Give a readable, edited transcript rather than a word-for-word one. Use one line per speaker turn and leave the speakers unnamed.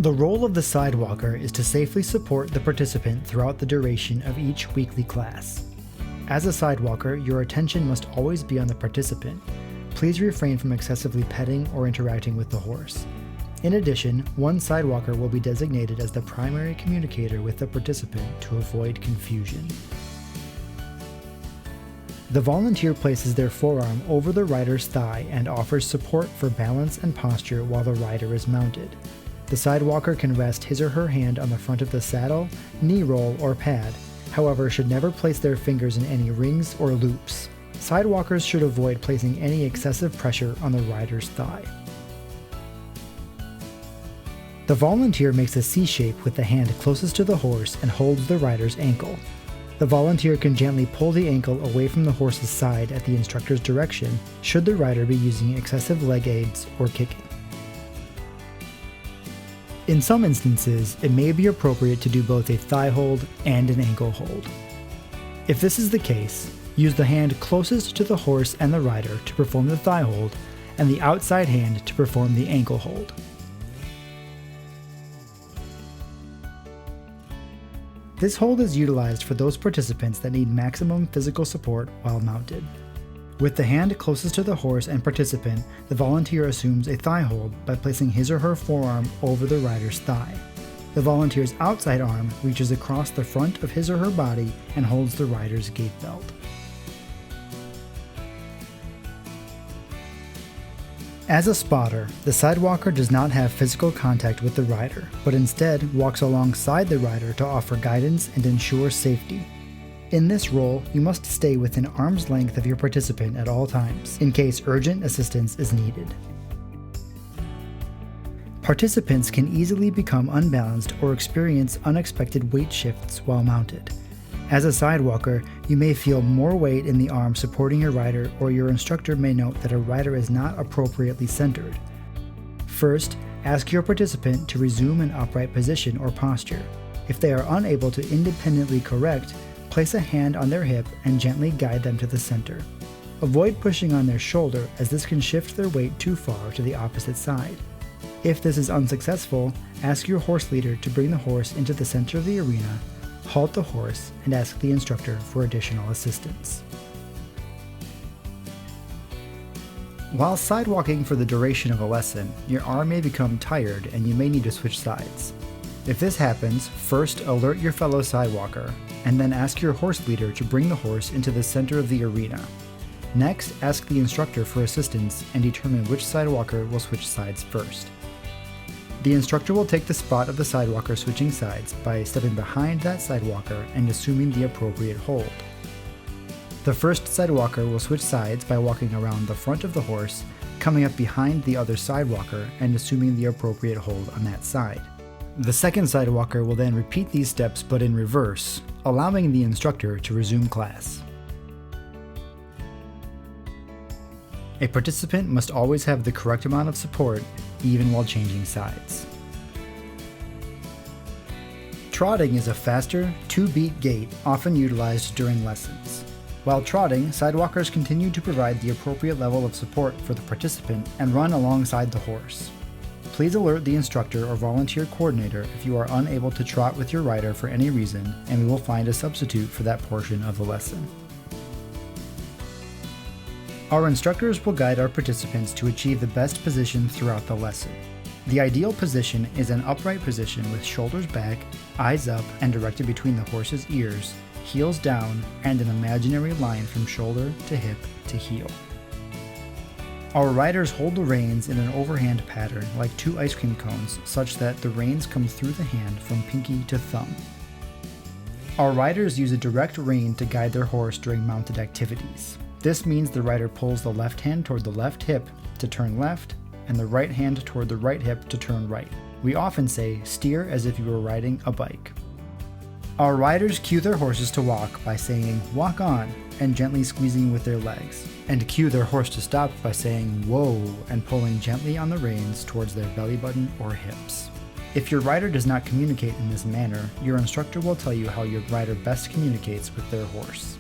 The role of the sidewalker is to safely support the participant throughout the duration of each weekly class. As a sidewalker, your attention must always be on the participant. Please refrain from excessively petting or interacting with the horse. In addition, one sidewalker will be designated as the primary communicator with the participant to avoid confusion. The volunteer places their forearm over the rider's thigh and offers support for balance and posture while the rider is mounted. The sidewalker can rest his or her hand on the front of the saddle, knee roll, or pad, however should never place their fingers in any rings or loops. Sidewalkers should avoid placing any excessive pressure on the rider's thigh. The volunteer makes a C shape with the hand closest to the horse and holds the rider's ankle. The volunteer can gently pull the ankle away from the horse's side at the instructor's direction should the rider be using excessive leg aids or kicking. In some instances, it may be appropriate to do both a thigh hold and an ankle hold. If this is the case, use the hand closest to the horse and the rider to perform the thigh hold and the outside hand to perform the ankle hold. This hold is utilized for those participants that need maximum physical support while mounted. With the hand closest to the horse and participant, the volunteer assumes a thigh hold by placing his or her forearm over the rider's thigh. The volunteer's outside arm reaches across the front of his or her body and holds the rider's gait belt. As a spotter, the sidewalker does not have physical contact with the rider, but instead walks alongside the rider to offer guidance and ensure safety. In this role, you must stay within arm's length of your participant at all times, in case urgent assistance is needed. Participants can easily become unbalanced or experience unexpected weight shifts while mounted. As a sidewalker, you may feel more weight in the arm supporting your rider, or your instructor may note that a rider is not appropriately centered. First, ask your participant to resume an upright position or posture. If they are unable to independently correct, place a hand on their hip and gently guide them to the center. Avoid pushing on their shoulder, as this can shift their weight too far to the opposite side. If this is unsuccessful, ask your horse leader to bring the horse into the center of the arena, halt the horse, and ask the instructor for additional assistance. While sidewalking for the duration of a lesson, your arm may become tired and you may need to switch sides. If this happens, first alert your fellow sidewalker, and then ask your horse leader to bring the horse into the center of the arena. Next, ask the instructor for assistance and determine which sidewalker will switch sides first. The instructor will take the spot of the sidewalker switching sides by stepping behind that sidewalker and assuming the appropriate hold. The first sidewalker will switch sides by walking around the front of the horse, coming up behind the other sidewalker and assuming the appropriate hold on that side. The second sidewalker will then repeat these steps but in reverse, allowing the instructor to resume class. A participant must always have the correct amount of support, even while changing sides. Trotting is a faster, two-beat gait often utilized during lessons. While trotting, sidewalkers continue to provide the appropriate level of support for the participant and run alongside the horse. Please alert the instructor or volunteer coordinator if you are unable to trot with your rider for any reason, and we will find a substitute for that portion of the lesson. Our instructors will guide our participants to achieve the best position throughout the lesson. The ideal position is an upright position with shoulders back, eyes up and directed between the horse's ears, heels down, and an imaginary line from shoulder to hip to heel. Our riders hold the reins in an overhand pattern like two ice cream cones, such that the reins come through the hand from pinky to thumb. Our riders use a direct rein to guide their horse during mounted activities. This means the rider pulls the left hand toward the left hip to turn left, and the right hand toward the right hip to turn right. We often say, steer as if you were riding a bike. Our riders cue their horses to walk by saying, walk on, and gently squeezing with their legs, and cue their horse to stop by saying, whoa, and pulling gently on the reins towards their belly button or hips. If your rider does not communicate in this manner, your instructor will tell you how your rider best communicates with their horse.